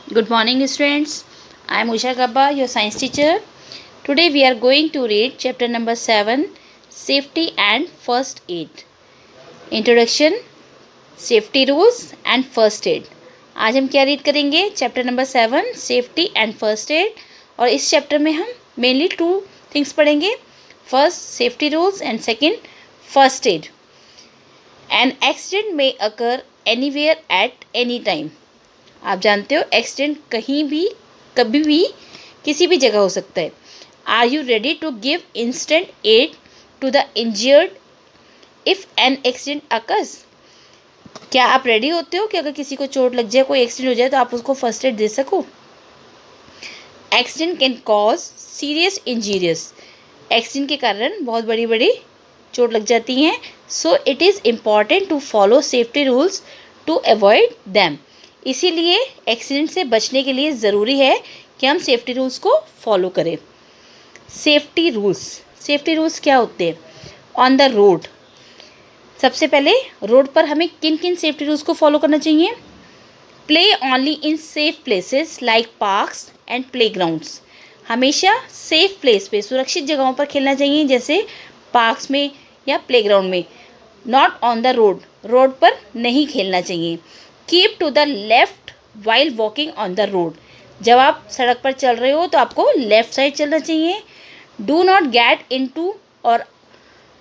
Good morning, students. I am Usha Gabba, your science teacher. Today we are going to read chapter number 7, Safety and First Aid. Introduction, Safety Rules and First Aid. आज हम क्या read करेंगे? Chapter number 7, safety and first aid. और इस chapter में हम mainly 2 things पढ़ेंगे. First, safety rules and second, first aid. An accident में अकर एनीवेयर एट एनी टाइम. आप जानते हो एक्सीडेंट कहीं भी कभी भी किसी भी जगह हो सकता है. Are you ready to give instant aid to the injured if an accident occurs. क्या आप रेडी होते हो कि अगर किसी को चोट लग जाए, कोई एक्सीडेंट हो जाए, तो आप उसको फर्स्ट एड दे सको. Accident can cause serious injuries. Accident के कारण बहुत बड़ी बड़ी चोट लग जाती हैं. So it is important to follow safety rules to avoid them. इसीलिए एक्सीडेंट से बचने के लिए ज़रूरी है कि हम सेफ्टी रूल्स को फॉलो करें. सेफ्टी रूल्स क्या होते हैं? ऑन द रोड, सबसे पहले रोड पर हमें किन किन सेफ्टी रूल्स को फॉलो करना चाहिए? Play only in safe places like parks and playgrounds. हमेशा सेफ प्लेस पे, सुरक्षित जगहों पर खेलना चाहिए, जैसे पार्क्स में या प्लेग्राउंड में. नॉट ऑन द रोड पर नहीं खेलना चाहिए. Keep to the left while walking on the road. जब आप सड़क पर चल रहे हो तो आपको लेफ्ट साइड चलना चाहिए. डू नॉट गेट इनटू और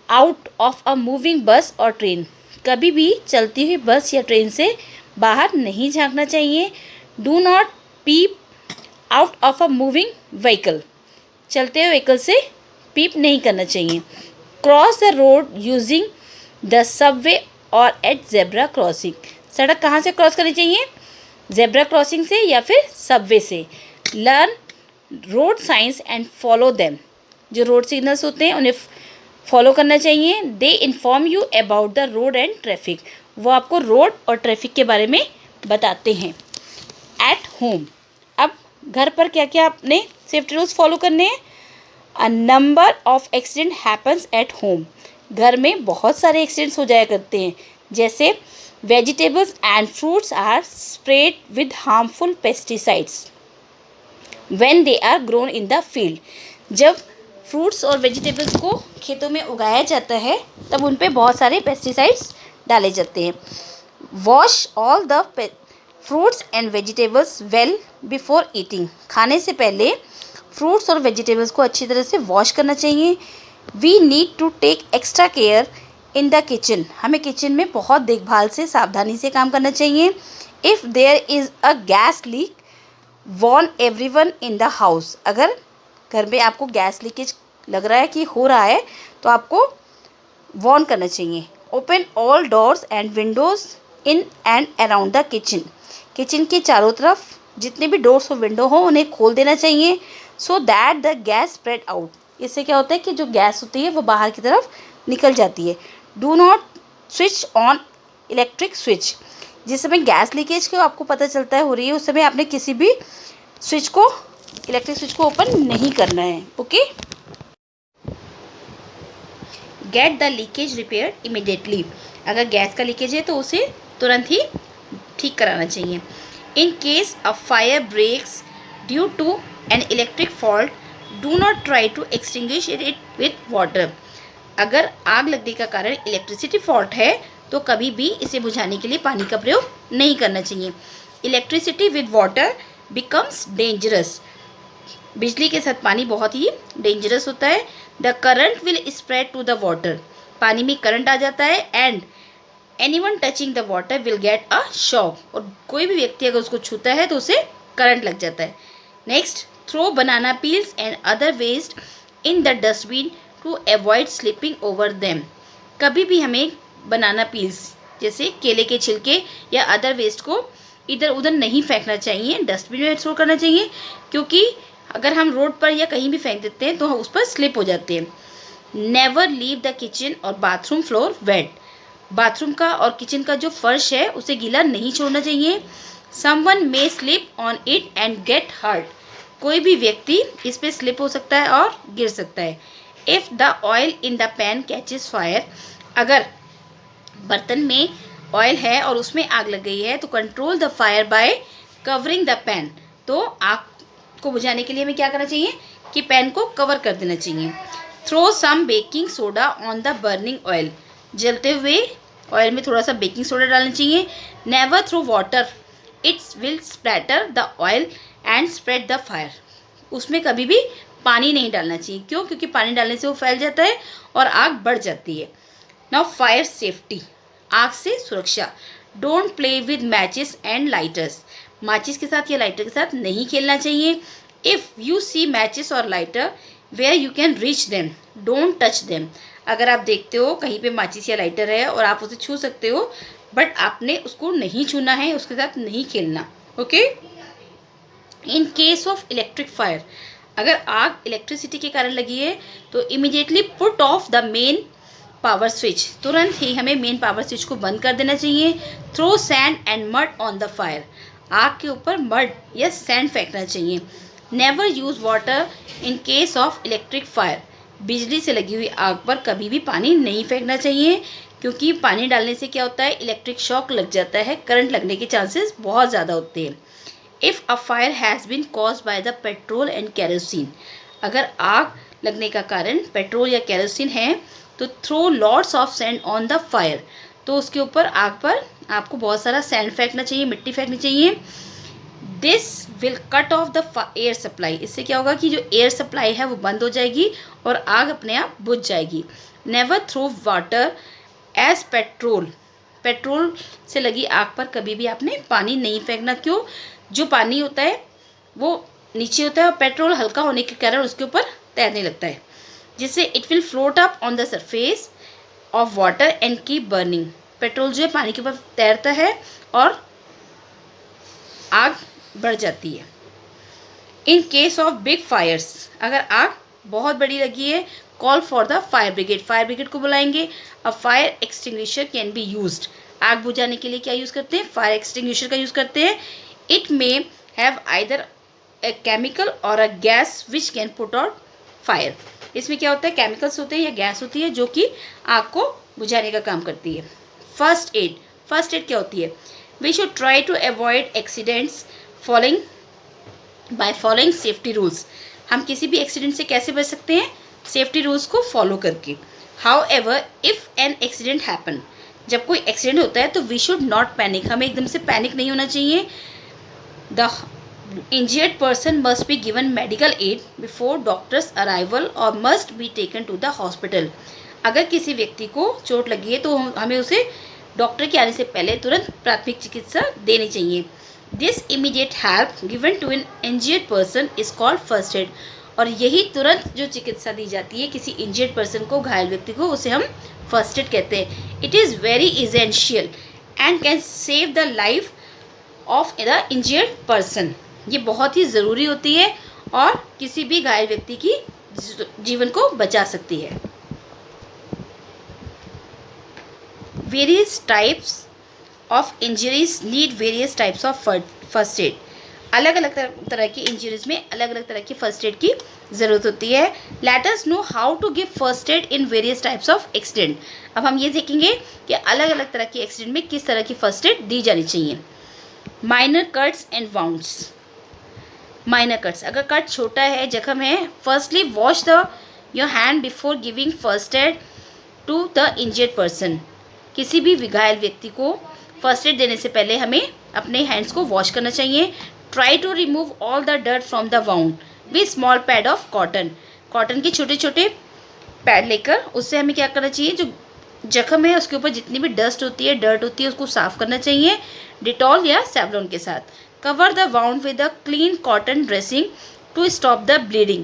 आउट ऑफ अ मूविंग बस और ट्रेन. कभी भी चलती हुई बस या ट्रेन से बाहर नहीं झांकना चाहिए. Do not peep out of a moving vehicle. चलते हुए व्हीकल से पीप नहीं करना चाहिए. Cross the road using the subway और एट जेब्रा क्रॉसिंग. सड़क कहाँ से क्रॉस करनी चाहिए? जेब्रा क्रॉसिंग से या फिर सबवे से. Learn road science and follow them. जो रोड सिग्नल्स होते हैं उन्हें फॉलो करना चाहिए. They inform you about the road and traffic. वो आपको रोड और ट्रैफिक के बारे में बताते हैं. एट होम, अब घर पर क्या क्या आपने सेफ्टी रूल्स फॉलो करने हैं? A number of accident happens at home. घर में बहुत सारे एक्सीडेंट्स हो जाया करते हैं, जैसे vegetables and fruits are spread with harmful pesticides when they are grown in the field. जब फ्रूट्स और वेजिटेबल्स को खेतों में उगाया जाता है तब उन पे बहुत सारे पेस्टिसाइड्स डाले जाते हैं. Wash all the fruits and vegetables well before eating. खाने से पहले फ्रूट्स और वेजिटेबल्स को अच्छी तरह से वॉश करना चाहिए. We need to take extra care in the kitchen. हमें किचन में बहुत देखभाल से, सावधानी से काम करना चाहिए. If there is a gas leak, warn everyone in the house. अगर घर में आपको गैस लीकेज लग रहा है कि हो रहा है तो आपको वॉर्न करना चाहिए. Open all doors and Windows in and around the kitchen. Kitchen के चारों तरफ जितने भी डोर्स और विंडो हो उन्हें खोल देना चाहिए. So that the gas spread out. इससे क्या होता है कि जो गैस होती है वो बाहर की तरफ निकल जाती है. Do not switch on electric switch. जिस समय गैस लीकेज को आपको पता चलता है हो रही है, उस समय आपने किसी भी स्विच को, इलेक्ट्रिक स्विच को ओपन नहीं करना है. Okay. Get the leakage repair immediately. अगर गैस का लीकेज है तो उसे तुरंत ही ठीक कराना चाहिए. In case a fire breaks due to an electric fault, do not try to extinguish it with water. अगर आग लगने का कारण इलेक्ट्रिसिटी फॉल्ट है तो कभी भी इसे बुझाने के लिए पानी का प्रयोग नहीं करना चाहिए. Electricity with water becomes dangerous. बिजली के साथ पानी बहुत ही डेंजरस होता है. The current will spread to the water. पानी में करंट आ जाता है. And anyone touching the water will get a shock. और कोई भी व्यक्ति अगर उसको छूता है तो उसे करंट लग जाता है. Next, throw banana peels and other waste in the dustbin to avoid slipping over them. कभी भी हमें बनाना पील्स जैसे केले के छिलके या अदर वेस्ट को इधर उधर नहीं फेंकना चाहिए, डस्टबिन में थ्रो करना चाहिए, क्योंकि अगर हम रोड पर या कहीं भी फेंक देते हैं तो हम उस पर स्लिप हो जाते हैं. नेवर लीव द किचन और बाथरूम फ्लोर वेट. बाथरूम का और किचन का जो फर्श है उसे गीला नहीं छोड़ना चाहिए. Someone may slip on it and get hurt. कोई भी व्यक्ति इस पर स्लिप हो सकता है और गिर सकता है. If the oil in the pan catches fire. अगर बर्तन में ऑयल है और उसमें आग लग गई है तो control the fire bye covering the pan, तो आग को बुझाने के लिए हमें क्या करना चाहिए कि पैन को कवर कर देना चाहिए। Throw some baking soda on the burning oil, जलते हुए ऑयल में थोड़ा सा बेकिंग सोडा डालना चाहिए। Never throw water, it's will splatter the oil and spread the fire, उसमें कभी भी पानी नहीं डालना चाहिए। क्यों? क्योंकि पानी डालने से वो फैल जाता है और आग बढ़ जाती है। नाउ फायर सेफ्टी, आग से सुरक्षा। Don't play with matches and lighters, माचिस के साथ या लाइटर के साथ नहीं खेलना चाहिए। इफ़ यू सी मैचेस और lighter where you can reach them, don't touch them, अगर आप देखते हो कहीं पे माचिस या लाइटर है और आप उसे छू सकते हो बट आपने उसको नहीं छूना है, उसके साथ नहीं खेलना। Okay. In case of electric fire, अगर आग इलेक्ट्रिसिटी के कारण लगी है तो immediately put off the main power switch, तुरंत ही हमें मेन पावर स्विच को बंद कर देना चाहिए। Throw sand and mud on the fire, आग के ऊपर मड या सैंड फेंकना चाहिए। Never use water in case of electric fire, बिजली से लगी हुई आग पर कभी भी पानी नहीं फेंकना चाहिए, क्योंकि पानी डालने से क्या होता है, इलेक्ट्रिक शॉक लग जाता है, करंट लगने के चांसेस बहुत ज़्यादा होते हैं। If a fire has been caused by the petrol and kerosene, अगर आग लगने का कारण पेट्रोल या केरोसिन है तो throw lots of sand on the fire, तो उसके ऊपर आग पर आपको बहुत सारा सैंड फेंकना चाहिए, मिट्टी फेंकनी चाहिए। This will cut off the air supply, इससे क्या होगा कि जो एयर सप्लाई है वो बंद हो जाएगी और आग अपने आप बुझ जाएगी। Never throw water as petrol, petrol से लगी आग पर कभी भी आपने पानी नहीं फेंकना। क्यों? जो पानी होता है वो नीचे होता है और पेट्रोल हल्का होने के कारण उसके ऊपर तैरने लगता है, जिससे it will float up on the surface of water and keep burning, petrol जो है पानी के ऊपर तैरता है और आग बढ़ जाती है। In case of big fires, अगर आग बहुत बड़ी लगी है, call for the fire brigade, fire brigade को बुलाएंगे। A fire extinguisher can be used, आग बुझाने के लिए क्या यूज़ करते हैं, फायर एक्सटिंग्विशर का यूज़ करते हैं। It may have either a chemical or a gas which can put out fire, इसमें क्या होता है, केमिकल्स होते हैं या गैस होती है जो कि आग को बुझाने का काम करती है। फर्स्ट एड, फर्स्ट एड क्या होती है, we should try to avoid accidents following by following safety rules, हम किसी भी एक्सीडेंट से कैसे बच सकते हैं, सेफ्टी रूल्स को फॉलो करके। However if an accident happen, जब कोई एक्सीडेंट होता है तो वी शुड नॉट पैनिक, हमें एकदम से पैनिक नहीं होना चाहिए। The injured person must be given medical aid before doctors arrival और must be taken to the hospital, अगर किसी व्यक्ति को चोट लगी है तो हमें उसे डॉक्टर के आने से पहले तुरंत प्राथमिक चिकित्सा देनी चाहिए। This immediate help given to an injured person is called first aid, और यही तुरंत जो चिकित्सा दी जाती है किसी इंजर्ड पर्सन को, घायल व्यक्ति को, उसे हम फर्स्ट एड कहते हैं। It is very essential and can save the life of the injured person, ये बहुत ही ज़रूरी होती है और किसी भी घायल व्यक्ति की जीवन को बचा सकती है। Various types of injuries need various types of first aid, अलग अलग तरह की इंजरीज में अलग अलग तरह की फर्स्ट एड की ज़रूरत होती है। Let us know how to give first aid in various types of accident, अब हम ये देखेंगे कि अलग अलग तरह के एक्सीडेंट में किस तरह की फर्स्ट एड दी जानी चाहिए। Minor cuts and wounds, minor cuts, अगर कट छोटा है, जख्म है, firstly wash the your hand before giving first aid to the injured person, किसी भी घायल व्यक्ति को फर्स्ट एड देने से पहले हमें अपने हैंड्स को वॉश करना चाहिए। Try to remove all the dirt from the wound with small pad of cotton, cotton के छोटे छोटे पैड लेकर उससे हमें क्या करना चाहिए, जो जख्म है उसके ऊपर जितनी भी डस्ट होती है, डर्ट होती है, उसको साफ़ करना चाहिए डिटॉल या सेवलॉन के साथ। Cover the wound with a clean cotton dressing to stop the bleeding,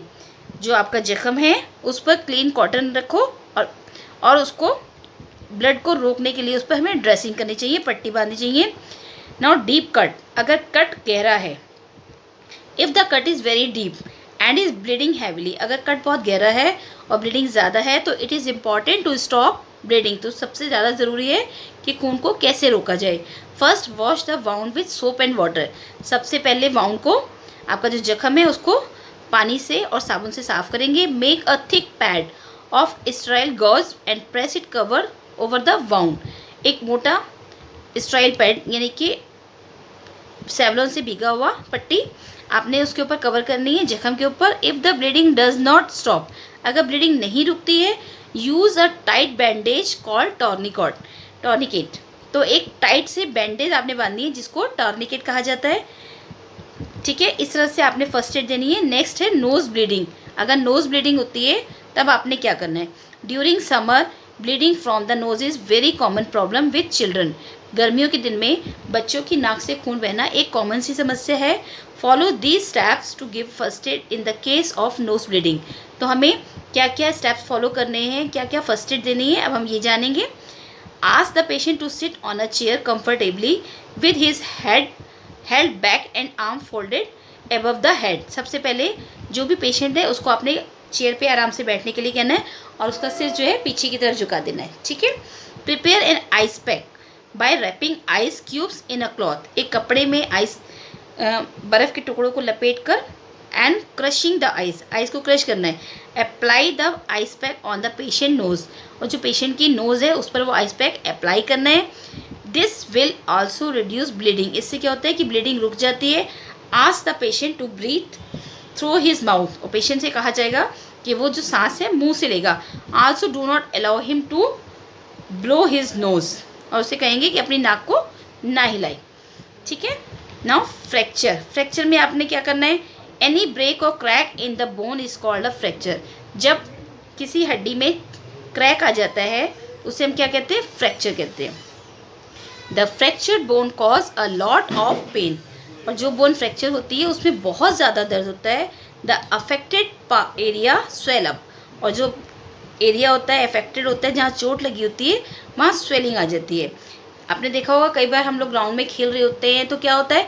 जो आपका जख्म है उस पर क्लीन कॉटन रखो और उसको ब्लड को रोकने के लिए उस पर हमें ड्रेसिंग करनी चाहिए, पट्टी बांधनी चाहिए। नाउ डीप कट, अगर कट गहरा है, if the cut is very deep and is bleeding heavily, अगर कट बहुत गहरा है और ब्लीडिंग ज़्यादा है तो it is important to stop bleeding, तो सबसे ज़्यादा ज़रूरी है कि खून को कैसे रोका जाए। First wash the wound with soap and water, सबसे पहले वाउंड को, आपका जो जख्म है उसको पानी से और साबुन से साफ़ करेंगे। Make a thick pad of sterile gauze and press it cover over the wound, एक मोटा स्टेराइल पैड यानी कि सेवलॉन से भीगा हुआ पट्टी आपने उसके ऊपर कवर करनी है जख्म के ऊपर। If the bleeding does not stop, अगर ब्लीडिंग नहीं रुकती है, use a tight bandage called tourniquet. तो एक टाइट से बैंडेज आपने बांधनी है जिसको टॉर्निकेट कहा जाता है। ठीक है, इस तरह से आपने फर्स्ट एड देनी है। नेक्स्ट है नोज़ ब्लीडिंग। अगर नोज़ ब्लीडिंग होती है तब आपने क्या करना है? During summer bleeding from the nose is very common problem with children. गर्मियों के दिन में बच्चों की नाक से खून बहना एक कॉमन सी समस्या है। Follow these steps to give first aid in the case of nose bleeding. तो हमें क्या क्या स्टेप्स फॉलो करने हैं, क्या क्या फर्स्ट एड देनी है, अब हम ये जानेंगे। Ask the patient to sit on a chair comfortably with his head held back and arm folded above the head. सबसे पहले जो भी पेशेंट है उसको अपने चेयर पे आराम से बैठने के लिए कहना है और उसका सिर जो है पीछे की तरफ झुका देना है। ठीक है। Prepare an ice pack by wrapping ice cubes in a cloth. एक कपड़े में आइस बर्फ़ के टुकड़ों को लपेट कर एंड क्रशिंग द आइस को क्रश करना है। Apply the ice pack on the patient nose, और जो पेशेंट की नोज़ है उस पर वो आइस पैक अप्लाई करना है। This will also reduce bleeding. इससे क्या होता है कि ब्लीडिंग रुक जाती है। Ask the patient to breathe through his mouth, और पेशेंट से कहा जाएगा कि वो जो सांस है मुंह से लेगा। Also do not allow him to blow his nose, और उसे कहेंगे कि अपनी नाक को ना हिलाए। ठीक है। नाउ फ्रैक्चर में आपने क्या करना है? एनी ब्रेक और crack in the bone is called a fracture. जब किसी हड्डी में क्रैक आ जाता है उसे हम क्या कहते हैं? फ्रैक्चर कहते हैं। The fractured bone cause a lot of pain, और जो बोन फ्रैक्चर होती है उसमें बहुत ज़्यादा दर्द होता है। The affected area swell up, और जो एरिया होता है अफेक्टेड होता है, जहाँ चोट लगी होती है वहाँ स्वेलिंग आ जाती है। आपने देखा होगा कई बार हम लोग ग्राउंड में खेल रहे होते हैं तो क्या होता है,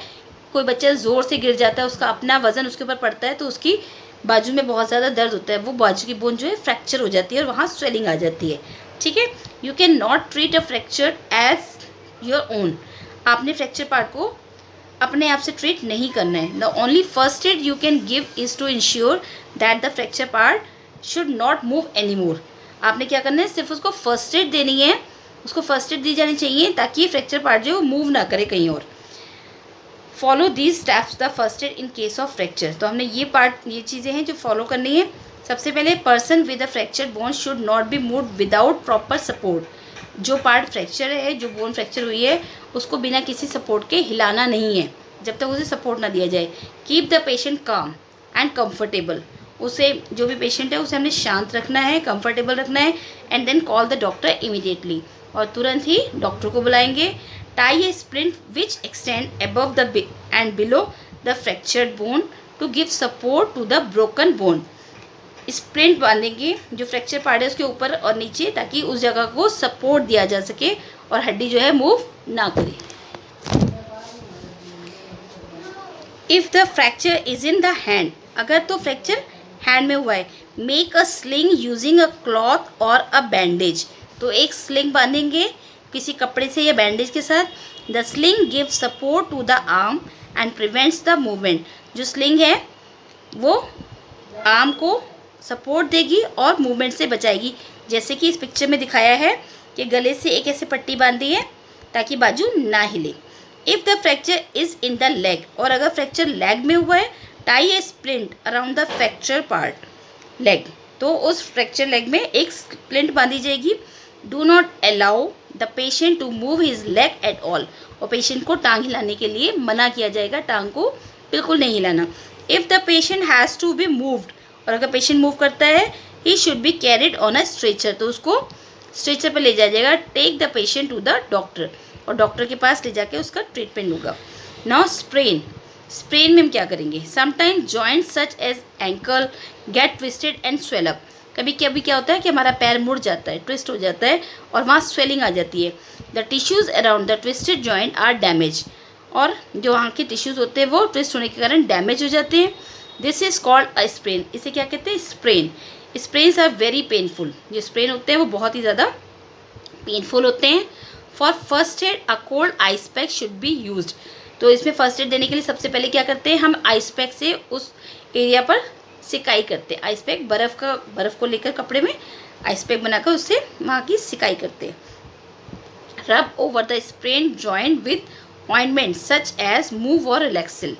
कोई बच्चा ज़ोर से गिर जाता है, उसका अपना वजन उसके ऊपर पड़ता है तो उसकी बाजू में बहुत ज़्यादा दर्द होता है, वो बाजू की बोन जो है फ्रैक्चर हो जाती है और वहाँ स्वेलिंग आ जाती है। ठीक है। You can not treat a fracture as your own. आपने फ्रैक्चर पार्ट को अपने आप से ट्रीट नहीं करना है। The only first aid you can give is to ensure that the fracture part should not move any more. आपने क्या करना है? सिर्फ उसको फर्स्ट एड देनी है, उसको फर्स्ट एड दी जानी चाहिए ताकि फ्रैक्चर पार्ट जो मूव ना करे कहीं और। Follow these steps the first aid in case of fracture. तो हमने ये चीज़ें हैं जो फॉलो करनी है। सबसे पहले person with a fracture bone should not be moved without proper support. जो पार्ट फ्रैक्चर है, जो बोन फ्रैक्चर हुई है, उसको बिना किसी सपोर्ट के हिलाना नहीं है जब तक उसे सपोर्ट ना दिया जाए। कीप द पेशेंट काम एंड कंफर्टेबल। उसे जो भी पेशेंट है उसे हमने शांत रखना है, कंफर्टेबल रखना है। And then call the doctor immediately, और तुरंत ही डॉक्टर को बुलाएंगे। Tie a splint which extend above the end below the fractured bone to give support to the broken bone. Splint बांधेंगे जो फ्रैक्चर पार्ट है उसके ऊपर और नीचे, ताकि उस जगह को सपोर्ट दिया जा सके और हड्डी जो है मूव ना करे। If the fracture is in the hand, अगर तो फ्रैक्चर हैंड में हुआ है, make a sling using a cloth और अ बैंडेज। तो एक स्लिंग बांधेंगे किसी कपड़े से या बैंडेज के साथ। The sling give support to the arm and prevents the movement. जो स्लिंग है वो आर्म को सपोर्ट देगी और मूवमेंट से बचाएगी। जैसे कि इस पिक्चर में दिखाया है कि गले से एक ऐसे पट्टी बांधी है ताकि बाजू ना हिले। If the fracture is in the leg, और अगर फ्रैक्चर लेग में हुआ है, tie a splint around the fracture part leg. तो उस फ्रैक्चर लेग में एक स्प्लिंट बांधी जाएगी। Do not allow the patient to move his leg at all, और पेशेंट को टांग हिलाने के लिए मना किया जाएगा, टांग को बिल्कुल नहीं हिलाना। If the patient has to be moved, और अगर पेशेंट मूव करता है, he should be carried on a stretcher, तो उसको स्ट्रेचर पर ले जाया जाएगा। Take the patient to the doctor, और डॉक्टर के पास ले जाके उसका ट्रीटमेंट होगा। नाउ स्प्रेन में हम क्या करेंगे? Sometimes joint such as ankle get twisted and swell up. कभी कभी क्या होता है कि हमारा पैर मुड़ जाता है, ट्विस्ट हो जाता है और वहाँ स्वेलिंग आ जाती है। The tissues around the twisted joint are damage, और जो वहाँ के टिश्यूज़ होते हैं वो ट्विस्ट होने के कारण डैमेज हो जाते हैं। This is called a sprain. इसे क्या कहते हैं? Sprain. Sprains are very painful. जो स्प्रेन होते हैं वो बहुत ही ज़्यादा पेनफुल होते हैं। For first aid a cold ice pack should be used. तो इसमें फर्स्ट एड देने के लिए सबसे पहले क्या करते हैं? हम आइस पैक से उस एरिया पर सिकाई करते हैं। आइस पैक बर्फ़ को लेकर कपड़े में आइस पैक बनाकर उससे वहाँ की सिकाई करते हैं। Rub over the sprain joint with ointment such as Moov और रिलैक्सिल।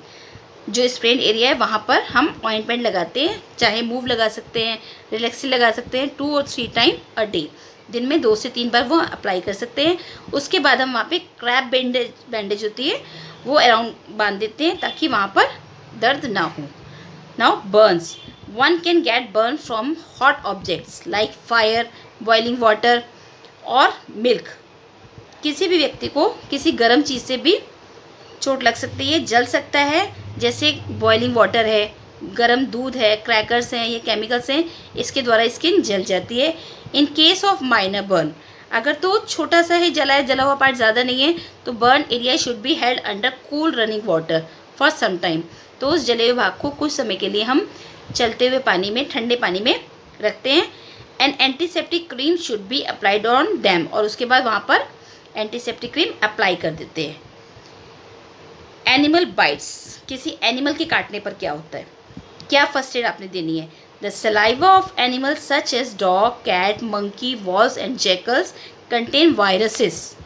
जो स्प्रेन एरिया है वहाँ पर हम ऑइंटमेंट लगाते हैं, चाहे मूव लगा सकते हैं, रिलैक्सिल लगा सकते हैं 2 और 3 टाइम अ डे। दिन में 2 से 3 बार वो अप्लाई कर सकते हैं। उसके बाद हम वहाँ पे क्रैप बैंडेज होती है वो अराउंड बांध देते हैं ताकि वहाँ पर दर्द ना हो। Now Burns, one can get burn from hot objects like fire, boiling water और मिल्क। किसी भी व्यक्ति को किसी गर्म चीज़ से भी चोट लग सकती है, जल सकता है, जैसे बॉइलिंग वाटर है, गर्म दूध है, क्रैकर्स हैं, ये केमिकल्स हैं, इसके द्वारा स्किन जल जाती है। In case of minor burn, अगर तो छोटा सा ही जला है, जला हुआ पार्ट ज़्यादा नहीं है, तो burn area should be held under cool running water for some time. तो उस जले हुए भाग को कुछ समय के लिए हम चलते हुए पानी में, ठंडे पानी में रखते हैं। N antiseptic cream should be applied on them, और उसके बाद वहाँ पर एंटीसेप्टिक क्रीम अप्लाई कर देते हैं। एनिमल बाइट्स, किसी एनिमल के काटने पर क्या होता है, क्या फर्स्ट एड आपने देनी है। The saliva of animals such as dog, cat, monkey, wolves and jackals contain viruses,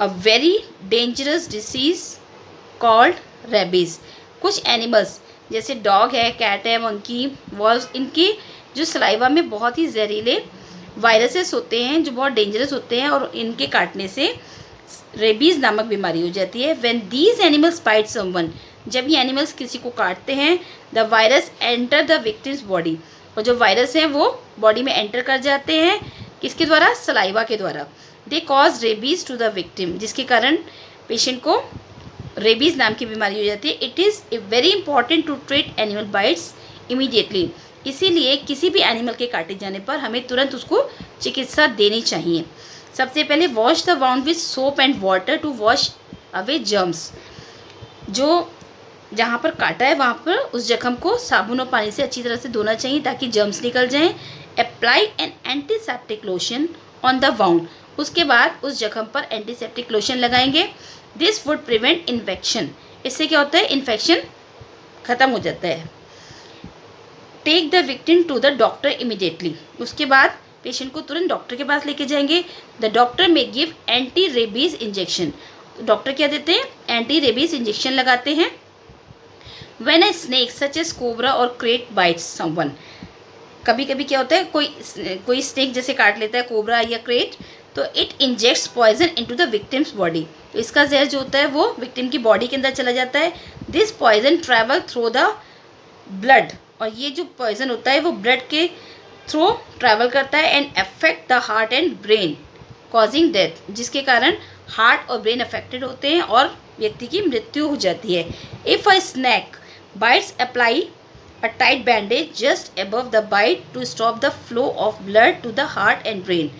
a very dangerous disease called rabies. कुछ एनिमल्स जैसे डॉग है, कैट है, मंकी, वॉल्स, इनकी जो सलाइवा में बहुत ही जहरीले वायरसेस होते हैं जो बहुत डेंजरस होते हैं, और इनके काटने से रेबीज़ नामक बीमारी हो जाती है। When these animals bite someone, जब ये एनिमल्स किसी को काटते हैं, the virus enter the victim's body, और जो वायरस हैं वो बॉडी में एंटर कर जाते हैं, किसके द्वारा, सलाइवा के द्वारा। They cause rabies to the victim, जिसके कारण पेशेंट को रेबीज़ नाम की बीमारी हो जाती है। It is very important to treat animal bites immediately, इसीलिए किसी भी एनिमल के काटे जाने पर हमें तुरंत उसको चिकित्सा देनी चाहिए। सबसे पहले wash the wound with soap and water to wash away germs. जो जहाँ पर काटा है वहाँ पर उस जख्म को साबुन और पानी से अच्छी तरह से धोना चाहिए ताकि जर्म्स निकल जाएं। Apply an antiseptic lotion on the wound, उसके बाद उस जख्म पर एंटीसेप्टिक लोशन लगाएंगे। दिस वुड प्रिवेंट इन्फेक्शन, इससे क्या होता है, इन्फेक्शन ख़त्म हो जाता है। Take the victim to the doctor immediately, उसके बाद पेशेंट को तुरंत डॉक्टर के पास लेके जाएंगे। The doctor may give anti rabies injection, डॉक्टर क्या देते हैं, एंटी रेबीज़ इंजेक्शन लगाते हैं। When a snake such as cobra और क्रेट बाइट्स समवन, कभी कभी क्या होता है, कोई स्नेक जैसे काट लेता है, कोबरा या क्रेट, तो it injects poison into the victim's body, तो इसका जहर जो होता है वो विक्टिम की बॉडी के अंदर चला जाता है। This poison travel through the blood, और ये जो पॉइजन होता है वो ब्लड के थ्रू ट्रैवल करता है and affect the heart and brain causing death, जिसके कारण हार्ट और ब्रेन अफेक्टेड होते हैं और व्यक्ति की मृत्यु हो जाती है। If a snake bites apply a tight bandage just above the bite to stop the flow of blood to the heart and brain.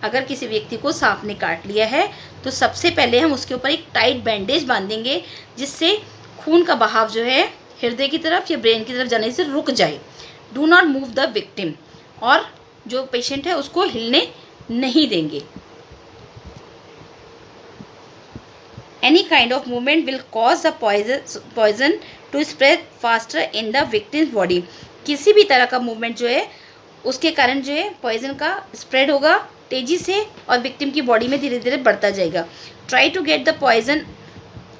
अगर किसी व्यक्ति को सांप ने काट लिया है तो सबसे पहले हम उसके ऊपर एक टाइट बैंडेज बांधेंगे जिससे खून का बहाव जो है हृदय की तरफ या ब्रेन की तरफ जाने से रुक जाए। Do not move the victim, और जो पेशेंट है उसको हिलने नहीं देंगे। Any kind of movement will cause the poison to spread faster in the victim's body, किसी भी तरह का मूवमेंट जो है उसके कारण जो है पॉइजन का स्प्रेड होगा तेज़ी से और विक्टिम की बॉडी में धीरे धीरे बढ़ता जाएगा। Try to get the poison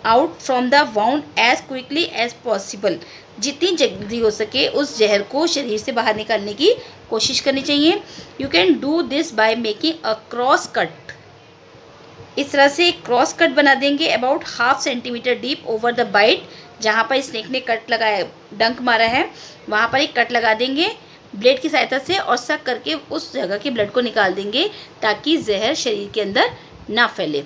out from the wound as quickly as possible, जितनी जल्दी हो सके उस जहर को शरीर से बाहर निकालने की कोशिश करनी चाहिए। You can do this by making a cross cut, इस तरह से एक क्रॉस कट बना देंगे about 1/2 centimetre deep over the bite, जहाँ पर स्नेक ने कट लगाया, डंक मारा है, वहाँ पर एक कट लगा देंगे ब्लेड की सहायता से और सक करके उस जगह के ब्लड को निकाल देंगे ताकि जहर शरीर के अंदर ना फैले।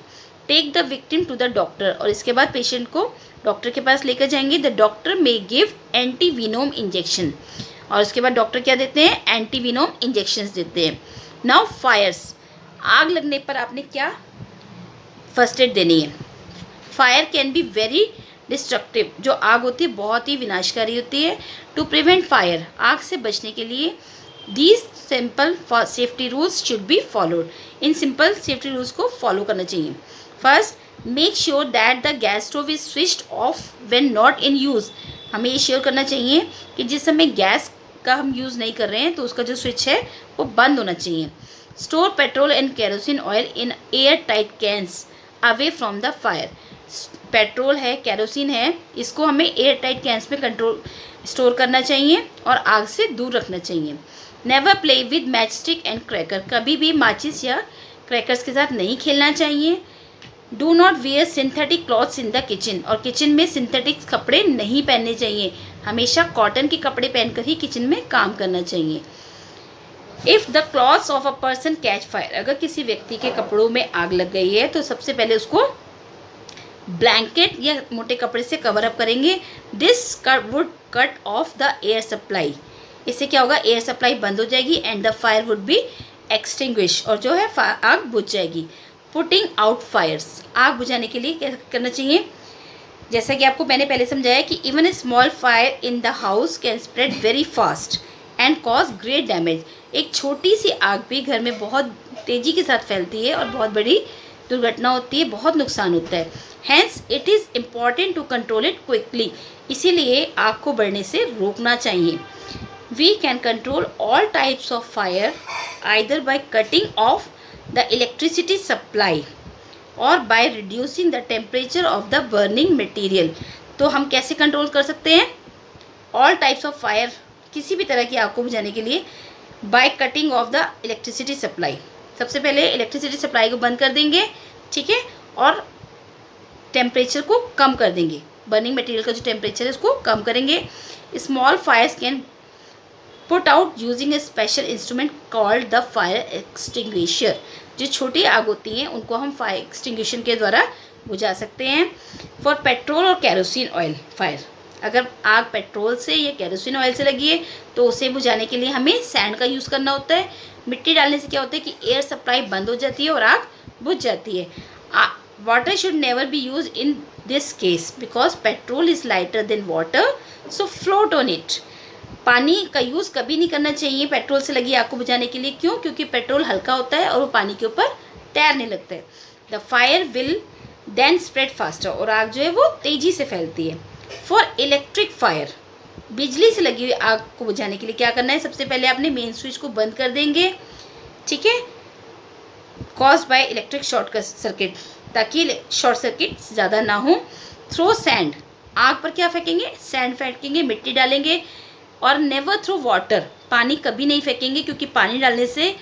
Take the victim to the doctor, और इसके बाद पेशेंट को डॉक्टर के पास लेकर जाएंगे। The doctor may give anti venom injection, और उसके बाद डॉक्टर क्या देते हैं, एंटी वीनोम इंजेक्शंस देते हैं। नाउ फायर्स, आग लगने पर आपने क्या फर्स्ट एड देनी है। Fire can be very destructive, जो आग होती है बहुत ही विनाशकारी होती है। टू प्रिवेंट फायर, आग से बचने के लिए these simple safety rules should be followed, in simple safety rules को फॉलो करना चाहिए। First, make sure that the gas stove is switched off when not in use, हमें ये श्योर करना चाहिए कि जिस समय गैस का हम यूज़ नहीं कर रहे हैं तो उसका जो स्विच है वो बंद होना चाहिए। Store petrol and kerosene oil in air tight cans away from the fire, petrol है, केरोसिन है, इसको हमें एयर टाइट कैंस में स्टोर करना चाहिए और आग से दूर रखना चाहिए। Never play with match stick and cracker, कभी भी माचिस या क्रैकर्स के साथ नहीं खेलना चाहिए। Do not wear synthetic clothes in the kitchen, और किचन में सिंथेटिक कपड़े नहीं पहनने चाहिए, हमेशा कॉटन के कपड़े पहनकर ही किचन में काम करना चाहिए। If the clothes of a person catch fire, अगर किसी व्यक्ति के कपड़ों में आग लग गई है तो सबसे पहले उसको ब्लैंकेट या मोटे कपड़े से कवर अप करेंगे। This would cut off the air supply, इससे क्या होगा, एयर सप्लाई बंद हो जाएगी and the fire would be extinguish, और जो है आग बुझ जाएगी। पुटिंग आउट फायर्स, आग बुझाने के लिए क्या करना चाहिए, जैसा कि आपको मैंने पहले समझाया कि even a small fire in the house can spread very fast and cause great damage, एक छोटी सी आग भी घर में बहुत तेज़ी के साथ फैलती है और बहुत बड़ी दुर्घटना होती है, बहुत नुकसान होता है। Hence it is important to control it quickly, इसीलिए आग को बढ़ने से रोकना चाहिए। We can control all types of fire either by cutting off the electricity supply or by reducing the temperature of the burning material. तो हम कैसे कंट्रोल कर सकते हैं ऑल टाइप्स ऑफ फायर, किसी भी तरह की आग को बुझाने के लिए, bye cutting off the electricity supply, सबसे पहले इलेक्ट्रिसिटी सप्लाई को बंद कर देंगे, ठीक है, और टेम्परेचर को कम कर देंगे, बर्निंग मटेरियल का जो टेम्परेचर है उसको कम करेंगे। Small fires can put out using a special instrument called the fire extinguisher, जो छोटी आग होती हैं उनको हम फायर एक्सटिंग्विशन के द्वारा बुझा सकते हैं। फॉर पेट्रोल और कैरोसिन ऑयल फायर, अगर आग पेट्रोल से या कैरोसिन ऑयल से लगी है तो उसे बुझाने के लिए हमें सैंड का यूज़ करना होता है। मिट्टी डालने से क्या होता है कि एयर सप्लाई बंद हो जाती है और आग बुझ जाती है। Water should never be use in this case because petrol is lighter than water, so float on it, पानी का यूज़ कभी नहीं करना चाहिए पेट्रोल से लगी आग को बुझाने के लिए। क्यों? क्योंकि पेट्रोल हल्का होता है और वो पानी के ऊपर तैरने लगता है। The fire will then spread faster, और आग जो है वो तेज़ी से फैलती है। फॉर इलेक्ट्रिक फायर, बिजली से लगी हुई आग को बुझाने के लिए क्या करना है, सबसे पहले आपने मेन स्विच को बंद कर देंगे, ठीक है, caused by electric short circuit, ताकि शॉर्ट सर्किट ज़्यादा ना हो। थ्रो सैंड, आग पर क्या फेंकेंगे, सैंड फेंकेंगे, मिट्टी डालेंगे, और नेवर थ्रो वाटर, पानी कभी नहीं फेंकेंगे, क्योंकि पानी डालने से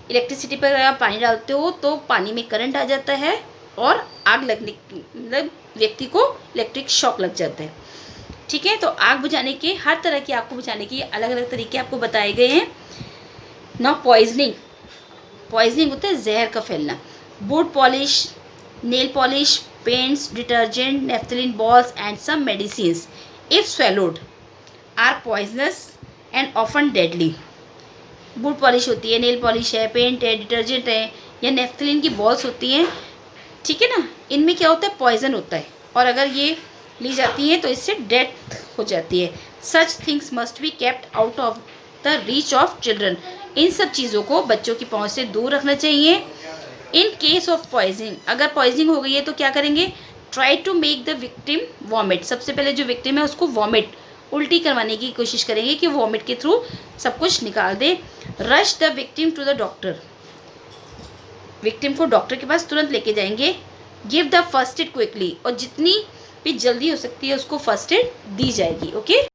इलेक्ट्रिसिटी पर अगर आप पानी डालते हो तो पानी में करंट आ जाता है और आग लगने मतलब व्यक्ति को इलेक्ट्रिक शॉक लग जाता है, ठीक है। तो आग बुझाने के, हर तरह की आग को बुझाने के अलग अलग तरीके आपको बताए गए हैं। ना पॉइजनिंग, पॉइजनिंग होता है जहर का फैलना। Boot polish, nail polish, paints, detergent, naphthalene balls and some medicines if swallowed are poisonous and often deadly. Boot polish होती है, नेल पॉलिश है, पेंट है, डिटर्जेंट है, या नेफ्थलीन की बॉल्स होती हैं, ठीक है ना, इनमें क्या होता है, पॉइजन होता है, और अगर ये ली जाती हैं तो इससे डेथ हो जाती है। Such things must be kept out of the reach of children, इन सब चीज़ों को बच्चों की पहुँच से दूर रखना चाहिए। इन केस ऑफ पॉइजनिंग, अगर पॉइजनिंग हो गई है तो क्या करेंगे, try to make the victim vomit, सबसे पहले जो विक्टिम है उसको वॉमिट, उल्टी करवाने की कोशिश करेंगे कि वॉमिट के थ्रू सब कुछ निकाल दे। Rush the victim to the doctor, victim को डॉक्टर के पास तुरंत लेके जाएंगे। Give the first aid quickly, और जितनी भी जल्दी हो सकती है उसको फर्स्ट एड दी जाएगी, ओके।